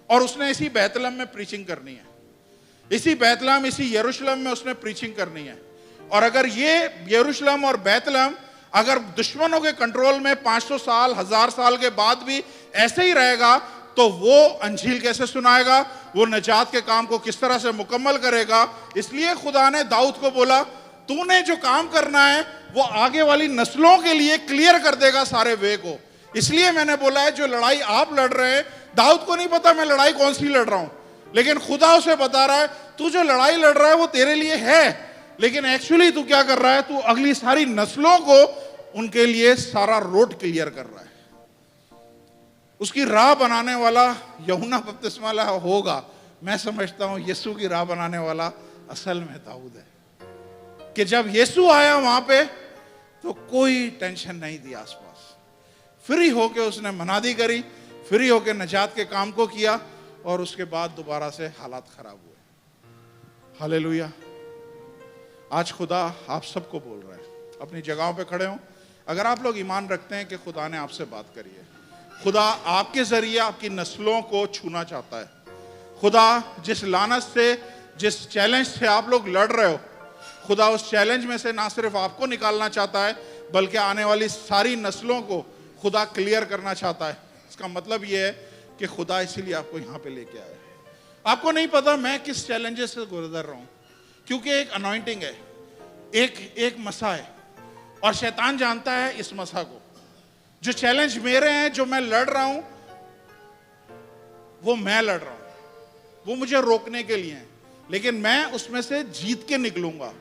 [SPEAKER 1] और उसने इसी बैतलहम में प्रीचिंग करनी है। इसी बैतलहम, इसी यरूशलेम में उसने प्रीचिंग करनी है। और अगर ये यरूशलेम और बैतलहम अगर दुश्मनों के कंट्रोल में 500 साल 1000 साल के बाद भी ऐसे ही रहेगा तो वो अंजील कैसे सुनाएगा, वो नजात के काम को किस तरह से मुकम्मल करेगा। इसलिए खुदा ने दाऊद को बोला तूने जो काम करना है वो आगे वाली नस्लों के लिए क्लियर कर देगा सारे वे को। इसलिए मैंने बोला है जो लड़ाई आप लड़ रहे हैं, दाऊद को नहीं पता मैं लड़ाई कौन सी लड़ रहा हूं, लेकिन खुदा उसे बता रहा है तू जो लड़ाई लड़ रहा है वो तेरे लिए है, लेकिन एक्चुअली तू क्या कर रहा है, तू अगली सारी नस्लों को उनके लिए सारा रोड क्लियर कर रहा है। उसकी राह बनाने वाला यूहन्ना बपतिस्मा वाला होगा, मैं समझता हूं यीशु की राह बनाने वाला असल में दाऊद है कि जब यीशु आया वहां पे तो कोई टेंशन नहीं थी आसपास, फ्री होके उसने मनादी करी, फ्री होके नजात के काम को किया और उसके बाद दोबारा से हालात खराब हुए। हालेलुया। आज खुदा आप सबको बोल रहा है, अपनी जगहों पे खड़े हो, अगर आप लोग ईमान रखते हैं कि खुदा ने आपसे बात करी है, खुदा आपके जरिए आपकी नस्लों को छूना चाहता है। खुदा जिस लानत से, जिस चैलेंज से आप लोग लड़ रहे हो, खुदा उस चैलेंज में से ना सिर्फ आपको निकालना चाहता है बल्कि आने वाली सारी नस्लों को खुदा क्लियर करना चाहता है। इसका मतलब यह है कि खुदा इसीलिए आपको यहां पे लेके आया है। आपको नहीं पता मैं किस चैलेंजेस से गुजर रहा हूं, क्योंकि एक अनॉइंटिंग है, एक मसा है और शैतान जानता है इस मसा को। जो चैलेंज मेरे हैं, जो मैं लड़ रहा हूं, वो मैं लड़ रहा हूं, वो मुझे रोकने के लिए हैं, लेकिन मैं उसमें से जीत के निकलूंगा।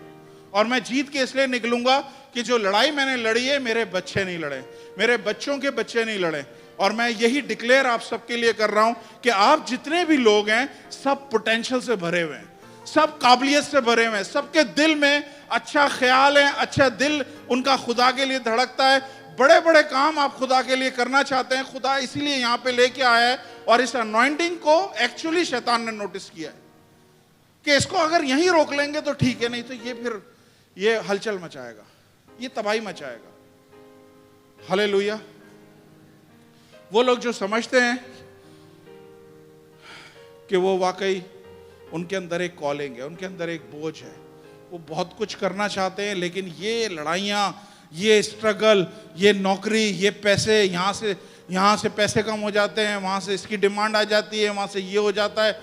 [SPEAKER 1] और मैं जीत के इसलिए निकलूंगा कि जो लड़ाई मैंने लड़ी है मेरे बच्चे नहीं लड़े, मेरे बच्चों के बच्चे नहीं लड़े। और मैं यही डिक्लेयर आप सबके लिए कर रहा हूं कि आप जितने भी लोग हैं सब पोटेंशियल से भरे हुए हैं, सब काबिलियत से भरे हुए हैं, सबके दिल में अच्छा ख्याल है, अच्छा दिल उनका खुदा के लिए धड़कता है, बड़े बड़े काम आप खुदा के लिए करना चाहते हैं। खुदा इसीलिए यहां पे लेके आया है। और इस अनॉइंटिंग को एक्चुअली शैतान ने नोटिस किया है कि इसको अगर यहीं रोक लेंगे तो ठीक है, नहीं तो ये फिर ये हलचल मचाएगा, ये तबाही मचाएगा। हालेलुया। वो लोग जो समझते हैं कि वो वाकई उनके अंदर एक कॉलिंग है, उनके अंदर एक बोझ है, वो बहुत कुछ करना चाहते हैं, लेकिन ये लड़ाइयाँ, ये स्ट्रगल, ये नौकरी, ये पैसे, यहाँ से पैसे कम हो जाते हैं, वहाँ से इसकी डिमांड आ जाती है, वहाँ से ये हो जाता है,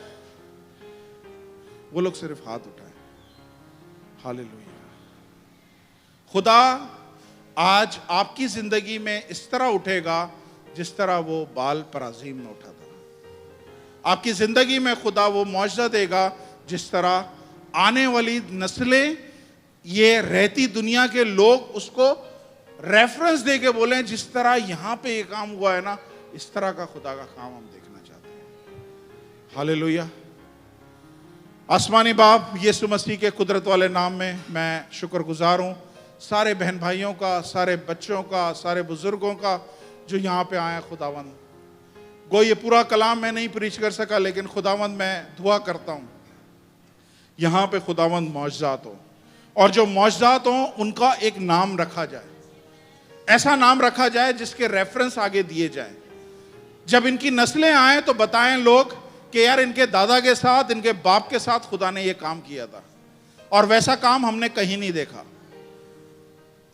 [SPEAKER 1] वो लोग सिर्फ हाथ उठाएं। हालेलुया। खुदा आज आपकी जिंदगी में इस तरह उठेगा जिस तरह वो बाल पराजीम में उठा था। आपकी जिंदगी में खुदा वो मौजज़ा देगा जिस तरह आने वाली नस्लें, ये रहती दुनिया के लोग उसको रेफरेंस दे के बोलें जिस तरह यहां पे ये काम हुआ है ना, इस तरह का खुदा का काम हम देखना चाहते हैं। हालेलुया। आसमानी बाप यीशु मसीह के कुदरत वाले नाम में मैं शुक्रगुजार हूं सारे बहन भाइयों का, सारे बच्चों का, सारे बुजुर्गों का जो यहाँ पे आए। खुदावंद गो ये पूरा कलाम मैं नहीं प्रीच कर सका, लेकिन खुदावंद मैं दुआ करता हूँ यहाँ पे खुदावंद मौजज़ात हो, और जो मौजज़ात हो उनका एक नाम रखा जाए, ऐसा नाम रखा जाए जिसके रेफरेंस आगे दिए जाए, जब इनकी नस्लें आए तो बताएं लोग कि यार इनके दादा के साथ, इनके बाप के साथ खुदा ने ये काम किया था, और वैसा काम हमने कहीं नहीं देखा।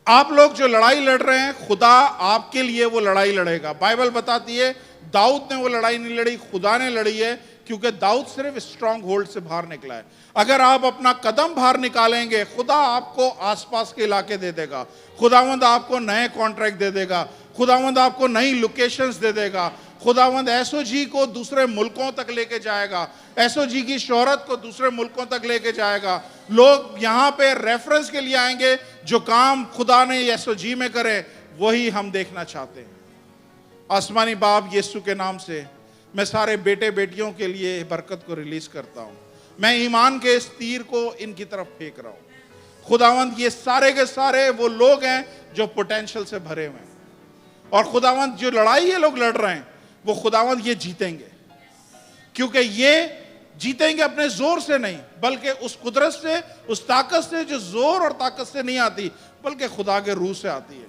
[SPEAKER 1] आप लोग जो लड़ाई लड़ रहे हैं, खुदा आपके लिए वो लड़ाई लड़ेगा। बाइबल बताती है दाऊद ने वो लड़ाई नहीं लड़ी, खुदा ने लड़ी है, क्योंकि दाऊद सिर्फ स्ट्रांग होल्ड से बाहर निकला है। अगर आप अपना कदम बाहर निकालेंगे, खुदा आपको आसपास के इलाके दे देगा, खुदावंद आपको नए कॉन्ट्रैक्ट दे देगा, खुदावंद आपको नई लोकेशंस दे देगा, खुदावंद एसओजी को दूसरे मुल्कों तक लेके जाएगा, एसओजी की शोहरत को दूसरे मुल्कों तक लेके जाएगा। लोग यहाँ पे रेफरेंस के लिए आएंगे, जो काम खुदा ने एसओजी में करे वही हम देखना चाहते हैं। आसमानी बाप, यीशु के नाम से मैं सारे बेटे बेटियों के लिए बरकत को रिलीज करता हूँ। मैं ईमान के इस तीर को इनकी तरफ फेंक रहा हूँ। खुदावंद ये सारे के सारे वो लोग हैं जो पोटेंशियल से भरे हुए हैं, और खुदावंद जो लड़ाई ये लोग लड़ रहे हैं वो खुदावंद ये जीतेंगे, क्योंकि ये जीतेंगे अपने जोर से नहीं, बल्कि उस कुदरत से, उस ताकत से जो जोर और ताकत से नहीं आती, बल्कि खुदा के रूह से आती है।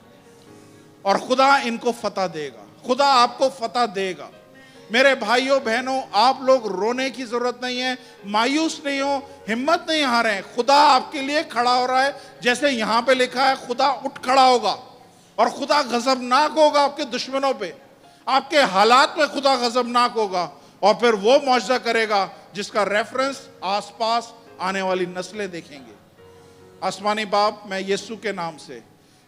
[SPEAKER 1] और खुदा इनको फतह देगा, खुदा आपको फतह देगा। मेरे भाइयों बहनों, आप लोग रोने की जरूरत नहीं है, मायूस नहीं हो, हिम्मत नहीं हारें। खुदा आपके लिए खड़ा हो रहा है, जैसे यहां पे लिखा है, खुदा उठ खड़ा होगा और खुदा गजबनाक होगा आपके दुश्मनों पे, आपके हालात में खुदा गजबनाक होगा, और फिर वो मौजज़ा करेगा जिसका रेफरेंस आसपास आने वाली नस्लें देखेंगे। आसमानी बाप, मैं यीशु के नाम से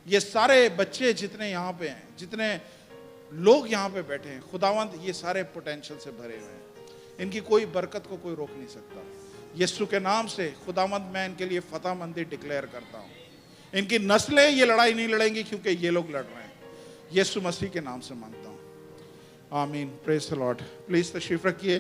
[SPEAKER 1] ये सारे बच्चे जितने यहाँ पे हैं, जितने लोग यहाँ पे बैठे हैं, खुदावंद ये सारे पोटेंशियल से भरे हुए हैं, इनकी कोई बरकत को कोई रोक नहीं सकता। यीशु के नाम से खुदावंद मैं इनके लिए फतह मंदी डिक्लेयर करता हूँ। इनकी नस्लें ये लड़ाई नहीं लड़ेंगी, क्योंकि ये लोग लड़ रहे हैं। यीशु मसीह के नाम से मांगता हूँ, आमीन। Praise the Lord. प्लीज तशरीफ रखिए।